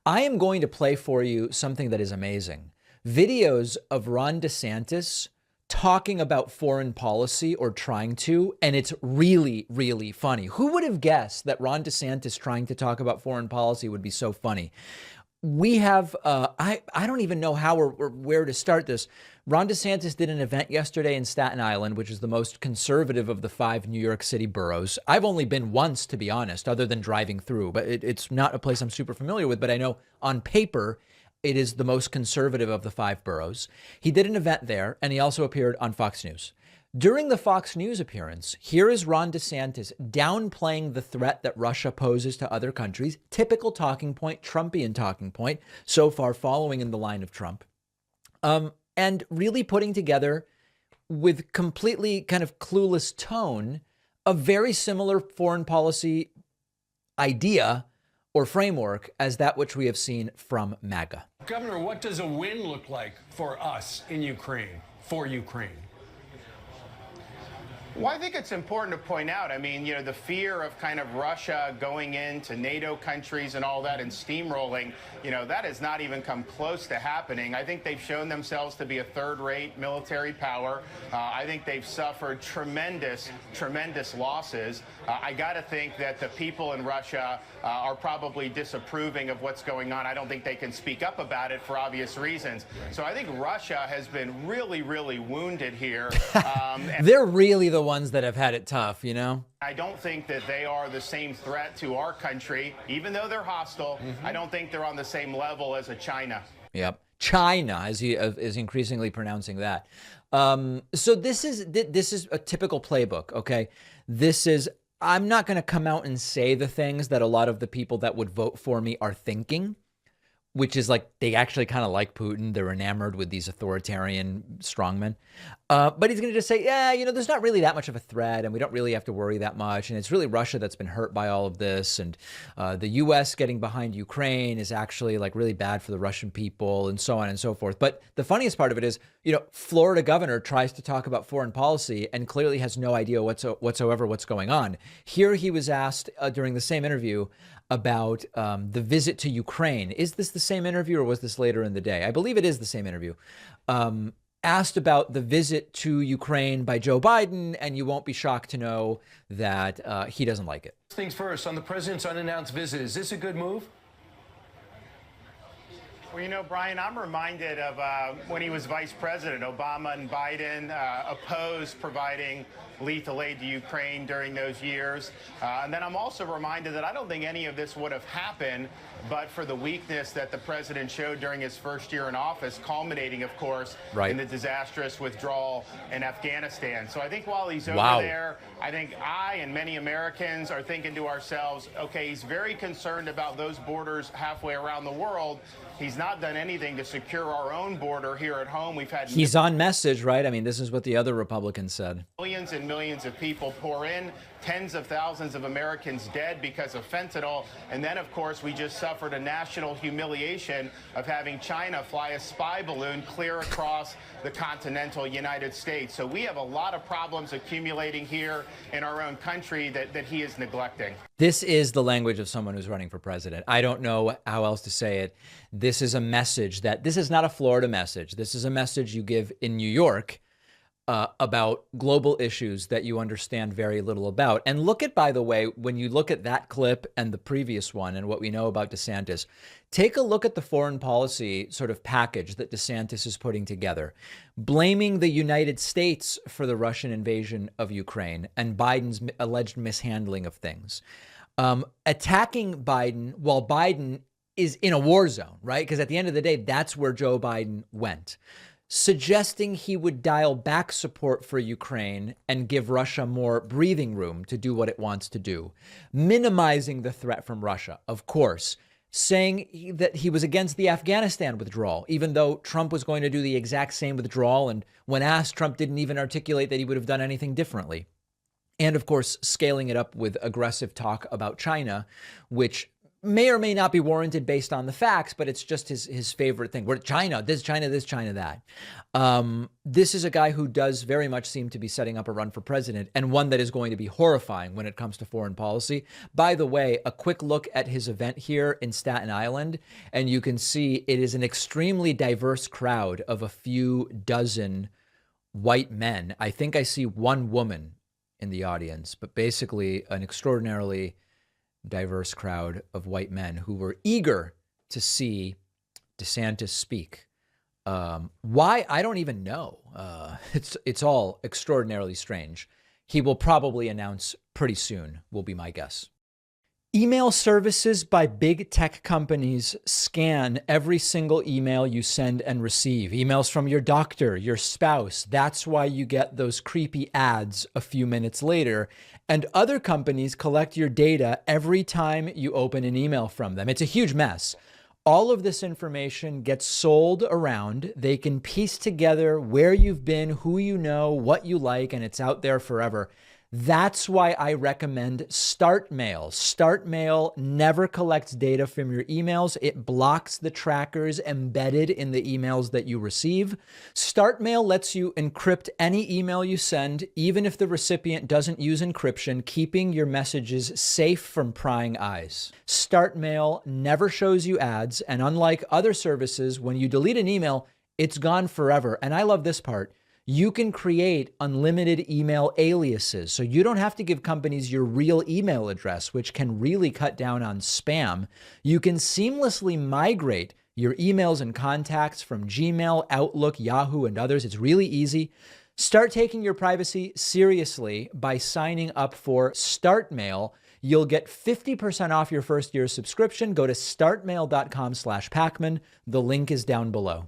I am going to play for you something that is amazing. Videos of Ron DeSantis talking about foreign policy or trying to, and it's really, really funny. Who would have guessed that Ron DeSantis trying to talk about foreign policy would be so funny? We have, I don't even know how or where to start this. Ron DeSantis did an event yesterday in Staten Island, which is the most conservative of the 5 New York City boroughs. I've only been once, to be honest, other than driving through, but it's not a place I'm super familiar with. But I know on paper, it is the most conservative of the 5 boroughs. He did an event there, and he also appeared on Fox News. During the Fox News appearance, here is Ron DeSantis downplaying the threat that Russia poses to other countries. Typical talking point, Trumpian talking point, so far following in the line of Trump. And really putting together, with completely kind of clueless tone, a very similar foreign policy idea or framework as that which we have seen from MAGA. Governor, what does a win look like for us in Ukraine, for Ukraine? Well, I think it's important to point out, I mean, the fear of kind of Russia going into NATO countries and all that and steamrolling, that has not even come close to happening. I think they've shown themselves to be a third-rate military power. I think they've suffered tremendous, tremendous losses. I got to think that the people in Russia are probably disapproving of what's going on. I don't think they can speak up about it for obvious reasons. So I think Russia has been really, really wounded here. They're really the ones that have had it tough, I don't think that they are the same threat to our country, even though they're hostile. I don't think they're on the same level as a China. Yep. China, as he is increasingly pronouncing that. So this is a typical playbook. OK, I'm not going to come out and say the things that a lot of the people that would vote for me are thinking, which is like they actually kind of like Putin. They're enamored with these authoritarian strongmen. But he's going to just say, yeah, there's not really that much of a threat and we don't really have to worry that much. And it's really Russia that's been hurt by all of this. And the U.S. getting behind Ukraine is actually like really bad for the Russian people and so on and so forth. But the funniest part of it is, Florida governor tries to talk about foreign policy and clearly has no idea whatsoever what's going on. Here he was asked during the same interview about the visit to Ukraine. Is this the same interview or was this later in the day? I believe it is the same interview. Asked about the visit to Ukraine by Joe Biden, and you won't be shocked to know that he doesn't like it. Things first, on the president's unannounced visit, is this a good move? Well, Brian, I'm reminded of when he was vice president, Obama and Biden opposed providing lethal aid to Ukraine during those years. And then I'm also reminded that I don't think any of this would have happened but for the weakness that the president showed during his first year in office, culminating, of course, in the disastrous withdrawal in Afghanistan. So I think while he's over there, I think I and many Americans are thinking to ourselves, okay, he's very concerned about those borders halfway around the world. He's not done anything to secure our own border here at home. He's on message, right? I mean, this is what the other Republicans said. Millions and millions of people pour in, tens of thousands of Americans dead because of fentanyl. And then, of course, we just suffered a national humiliation of having China fly a spy balloon clear across the continental United States. So we have a lot of problems accumulating here in our own country that he is neglecting. This is the language of someone who's running for president. I don't know how else to say it. This is a message this is not a Florida message. This is a message you give in New York about global issues that you understand very little about. And look at, by the way, when you look at that clip and the previous one and what we know about DeSantis, take a look at the foreign policy sort of package that DeSantis is putting together, blaming the United States for the Russian invasion of Ukraine and Biden's alleged mishandling of things, attacking Biden while Biden is in a war zone, right? Because at the end of the day, that's where Joe Biden went. Suggesting he would dial back support for Ukraine and give Russia more breathing room to do what it wants to do. Minimizing the threat from Russia, of course. Saying that he was against the Afghanistan withdrawal, even though Trump was going to do the exact same withdrawal. And when asked, Trump didn't even articulate that he would have done anything differently. And of course, scaling it up with aggressive talk about China, which may or may not be warranted based on the facts, but it's just his favorite thing. We're China, this, China, that. This is a guy who does very much seem to be setting up a run for president, and one that is going to be horrifying when it comes to foreign policy. By the way, a quick look at his event here in Staten Island, and you can see it is an extremely diverse crowd of a few dozen white men. I think I see one woman in the audience, but basically an extraordinarily diverse crowd of white men who were eager to see DeSantis speak. Why? I don't even know. It's all extraordinarily strange. He will probably announce pretty soon, will be my guess. Email services by big tech companies scan every single email you send and receive. Emails from your doctor, your spouse. That's why you get those creepy ads a few minutes later. And other companies collect your data every time you open an email from them. It's a huge mess. All of this information gets sold around. They can piece together where you've been, who you know, what you like, and it's out there forever. That's why I recommend StartMail. StartMail never collects data from your emails. It blocks the trackers embedded in the emails that you receive. StartMail lets you encrypt any email you send, even if the recipient doesn't use encryption, keeping your messages safe from prying eyes. StartMail never shows you ads, and unlike other services, when you delete an email, it's gone forever. And I love this part. You can create unlimited email aliases, so you don't have to give companies your real email address, which can really cut down on spam. You can seamlessly migrate your emails and contacts from Gmail, Outlook, Yahoo, and others. It's really easy. Start taking your privacy seriously by signing up for StartMail. You'll get 50% off your first year subscription. Go to startmail.com/Pacman. The link is down below.